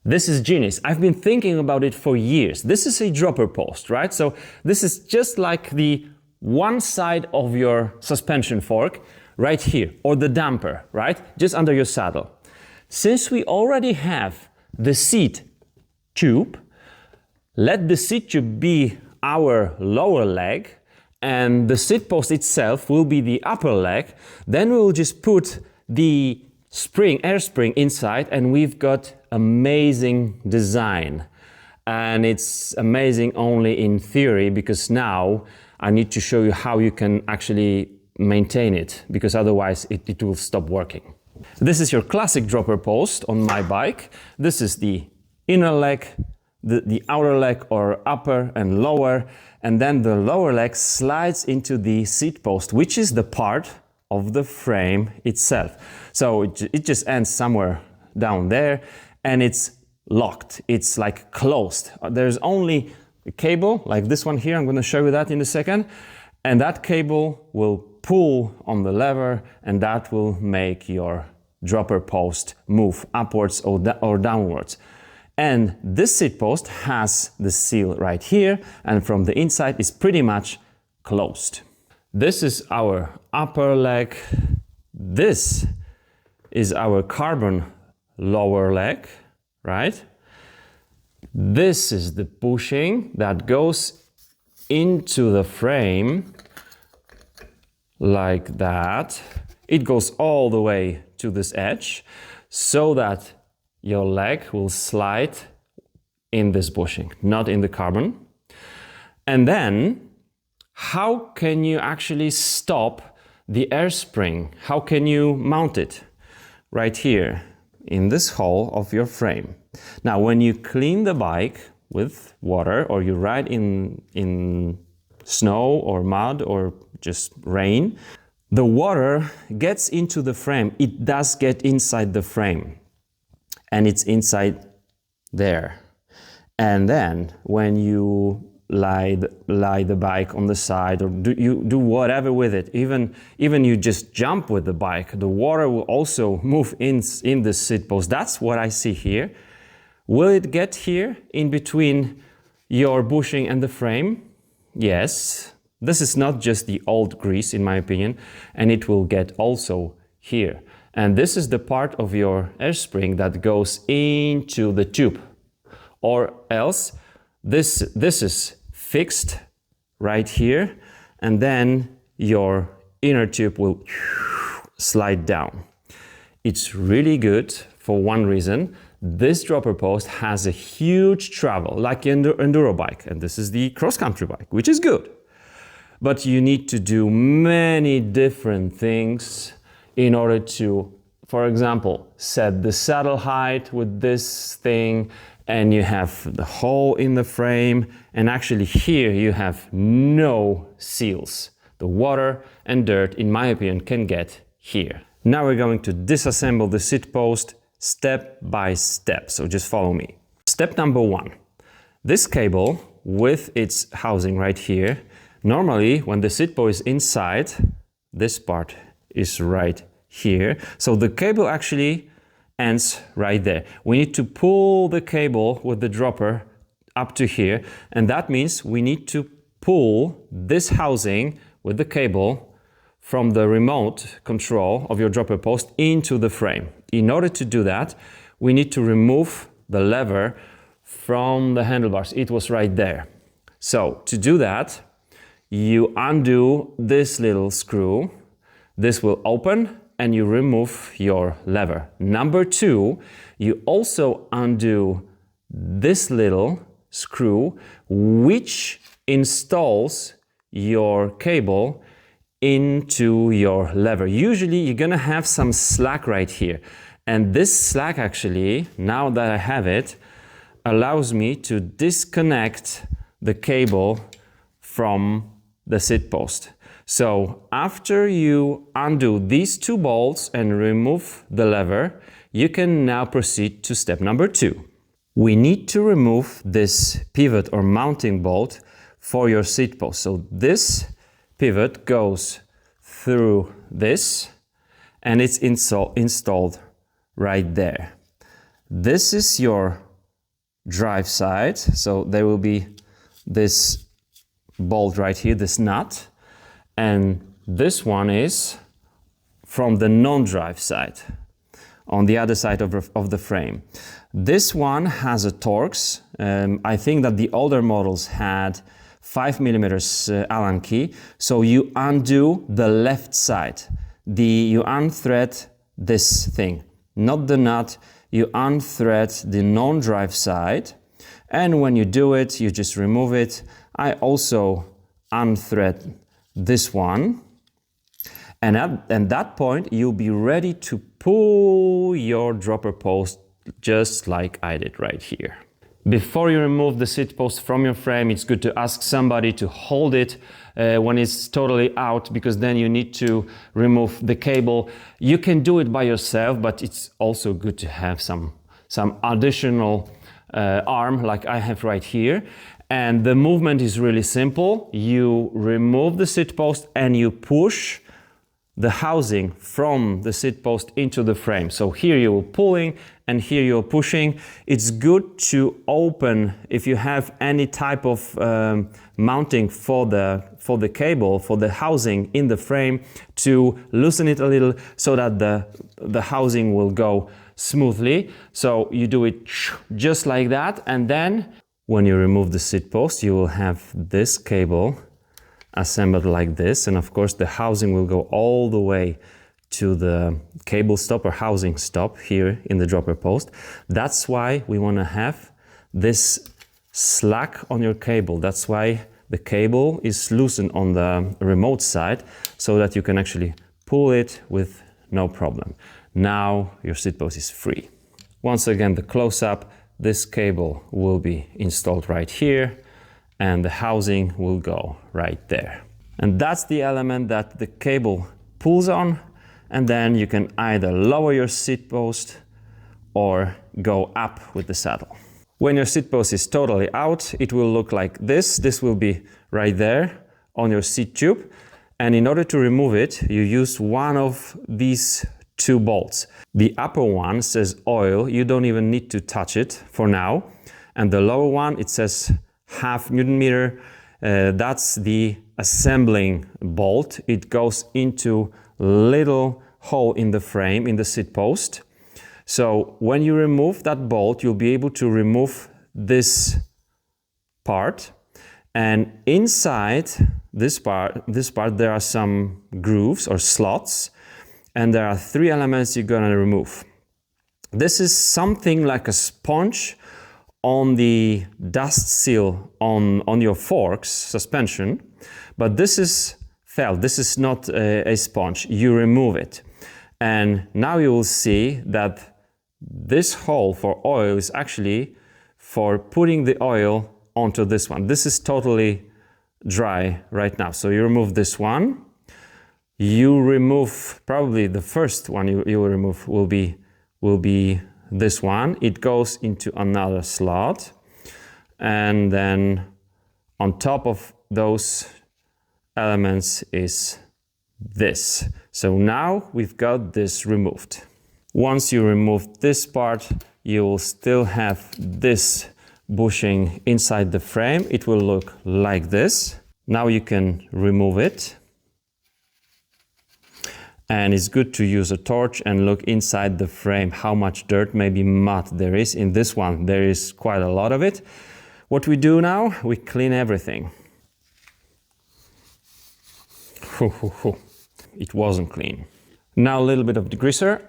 This is genius. I've been thinking about it for years. This is a dropper post, right? So this is just like the one side of your suspension fork right here, or the damper, right? Just under your saddle. Since we already have the seat tube, let the seat tube be our lower leg and the seat post itself will be the upper leg. Then we will just put the air spring inside, and we've got amazing design. And it's amazing only in theory, because now I need to show you how you can actually maintain it, because otherwise it will stop working. This is your classic dropper post on my bike. This is the inner leg, the outer leg, or upper and lower, and then the lower leg slides into the seat post, which is the part of the frame itself. So it just ends somewhere down there, and it's locked. It's like closed. There's only a cable like this one here. I'm going to show you that in a second. And that cable will pull on the lever, and that will make your dropper post move upwards or downwards. And this seat post has the seal right here, and from the inside is pretty much closed. This is our upper leg. This is our carbon lower leg, right? This is the bushing that goes into the frame like that. It goes all the way to this edge so that your leg will slide in this bushing, not in the carbon. And then, how can you actually stop the air spring? How can you mount it? Right here, in this hole of your frame. Now, when you clean the bike with water, or you ride in snow or mud or just rain, the water gets into the frame. It does get inside the frame, and it's inside there. And then when you lie the bike on the side, or you do whatever with it, even you just jump with the bike, the water will also move in the seat post. That's what I see here. Will it get here in between your bushing and the frame? Yes. This is not just the old grease, in my opinion, and it will get also here. And this is the part of your air spring that goes into the tube. Or else, this is fixed right here, and then your inner tube will slide down. It's really good for one reason. This dropper post has a huge travel, like an enduro bike, and this is the cross-country bike, which is good. But you need to do many different things in order to, for example, set the saddle height with this thing, and you have the hole in the frame, and actually here you have no seals. The water and dirt, in my opinion, can get here. Now we're going to disassemble the seat post step by step, so just follow me. Step number one, this cable with its housing right here. Normally, when the seat post is inside, this part is right here. So the cable actually ends right there. We need to pull the cable with the dropper up to here, and that means we need to pull this housing with the cable from the remote control of your dropper post into the frame. In order to do that, we need to remove the lever from the handlebars. It was right there. So to do that, you undo this little screw. This will open, and you remove your lever. Number two, you also undo this little screw, which installs your cable into your lever. Usually you're gonna have some slack right here. And this slack actually, now that I have it, allows me to disconnect the cable from the seat post. So after you undo these two bolts and remove the lever, you can now proceed to step number two. We need to remove this pivot or mounting bolt for your seat post. So this pivot goes through this, and it's installed right there. This is your drive side. So there will be this bolt right here, this nut, and this one is from the non-drive side, on the other side of the frame. This one has a Torx. I think that the older models had 5mm Allen key. So you undo the left side. You unthread this thing, not the nut. You unthread the non-drive side. And when you do it, you just remove it. I also unthread this one. And at that point, you'll be ready to pull your dropper post just like I did right here. Before you remove the seat post from your frame, it's good to ask somebody to hold it when it's totally out, because then you need to remove the cable. You can do it by yourself, but it's also good to have some additional arm like I have right here. And the movement is really simple. You remove the seat post and you push the housing from the seat post into the frame. So here you're pulling and here you're pushing. It's good to open, if you have any type of mounting for the cable, for the housing in the frame, to loosen it a little so that the housing will go smoothly. So you do it just like that, and then when you remove the seat post, you will have this cable assembled like this, and of course the housing will go all the way to the cable stop or housing stop here in the dropper post. That's why we want to have this slack on your cable. That's why the cable is loosened on the remote side, so that you can actually pull it with no problem. Now your seat post is free. Once again, the close-up, this cable will be installed right here, and the housing will go right there. And that's the element that the cable pulls on, and then you can either lower your seat post or go up with the saddle. When your seat post is totally out, it will look like this. This will be right there on your seat tube. And in order to remove it, you use one of these two bolts. The upper one says oil. You don't even need to touch it for now. And the lower one, it says half Newton meter. That's the assembling bolt. It goes into little hole in the frame, in the seat post. So when you remove that bolt, you'll be able to remove this part. And inside this part, there are some grooves or slots, and there are three elements you're gonna remove. This is something like a sponge on the dust seal on your forks suspension, but this is felt. This is not a sponge. You remove it, and now you will see that this hole for oil is actually for putting the oil onto this one. This is totally dry right now, so you remove this one. You remove probably the first one you will remove will be this one. It goes into another slot, and then on top of those elements is this. So now we've got this removed. Once you remove this part, you will still have this bushing inside the frame. It will look like this. Now you can remove it. And it's good to use a torch and look inside the frame how much dirt, maybe mud there is. In this one, there is quite a lot of it. What we do now, we clean everything. It wasn't clean. Now a little bit of degreaser.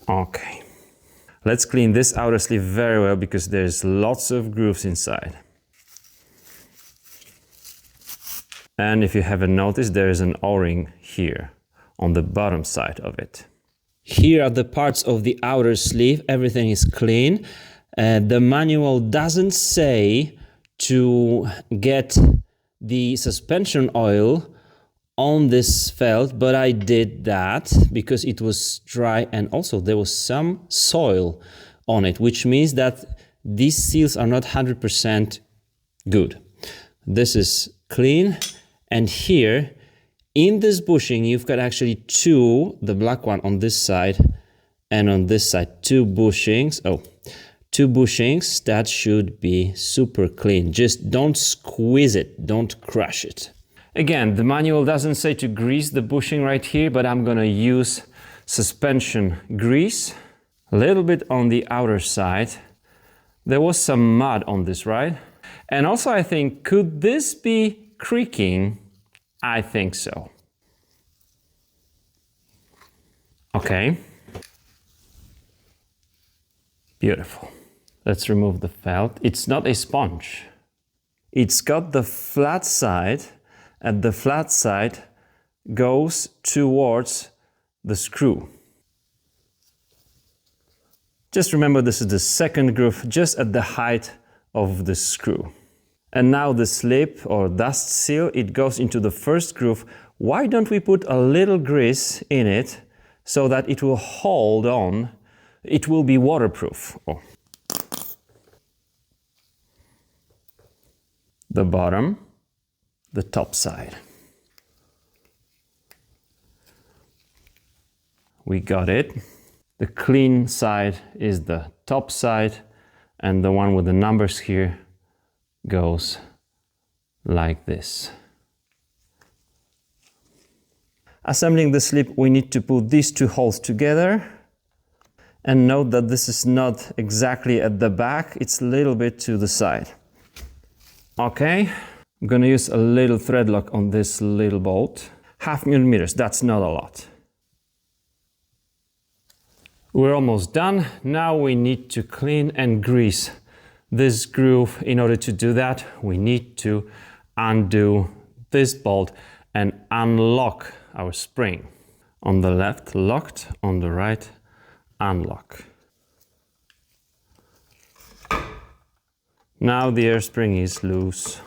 Okay. Let's clean this outer sleeve very well, because there's lots of grooves inside. And if you haven't noticed, there is an O-ring here on the bottom side of it. Here are the parts of the outer sleeve. Everything is clean. The manual doesn't say to get the suspension oil on this felt, but I did that because it was dry, and also there was some soil on it, which means that these seals are not 100% good. This is clean, and here In this bushing, you've got actually two, the black one on this side and on this side, two bushings. Oh, two bushings that should be super clean. Just don't squeeze it, don't crush it. Again, the manual doesn't say to grease the bushing right here, but I'm gonna use suspension grease. A little bit on the outer side. There was some mud on this, right? And also I think, could this be creaking? I think so. Okay. Beautiful. Let's remove the felt. It's not a sponge. It's got the flat side, and the flat side goes towards the screw. Just remember, this is the second groove, just at the height of the screw. And now the slip or dust seal, it goes into the first groove. Why don't we put a little grease in it so that it will hold on? It will be waterproof. Oh. The bottom, the top side. We got it. The clean side is the top side, and the one with the numbers here goes like this. Assembling the slip, we need to put these two holes together, and note that this is not exactly at the back, it's a little bit to the side. Okay, I'm gonna use a little thread lock on this little bolt. 0.5 millimeters, that's not a lot. We're almost done. Now we need to clean and grease this groove. In order to do that, we need to undo this bolt and unlock our spring. On the left, locked, on the right, unlock. Now the air spring is loose.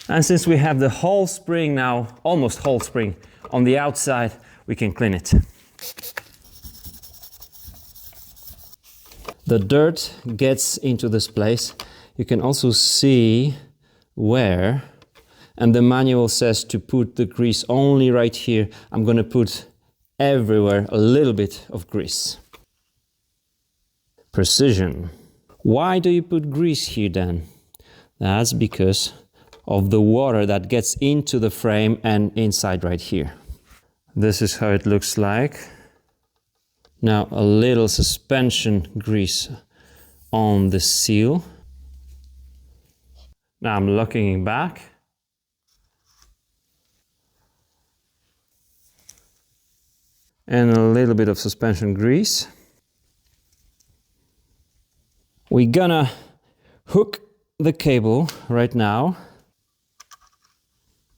And since we have the whole spring now, almost whole spring, on the outside, we can clean it. The dirt gets into this place. You can also see where, and the manual says to put the grease only right here. I'm gonna put everywhere a little bit of grease. Precision. Why do you put grease here then? That's because of the water that gets into the frame and inside right here. This is how it looks like. Now a little suspension grease on the seal. Now I'm locking it back. And a little bit of suspension grease. We're gonna hook the cable right now.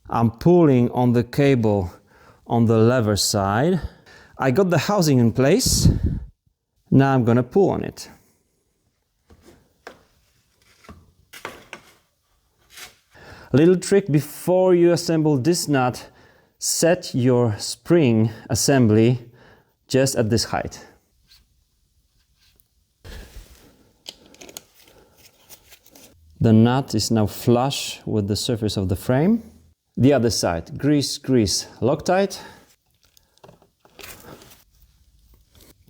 I'm pulling on the cable on the lever side. I got the housing in place. Now I'm gonna pull on it. A little trick before you assemble this nut, set your spring assembly just at this height. The nut is now flush with the surface of the frame. The other side, grease, grease, Loctite.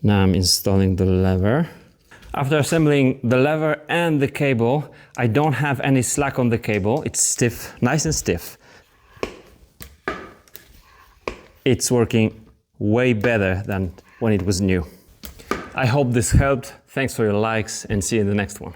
Now I'm installing the lever. After assembling the lever and the cable, I don't have any slack on the cable. It's stiff, nice and stiff. It's working way better than when it was new. I hope this helped. Thanks for your likes and see you in the next one.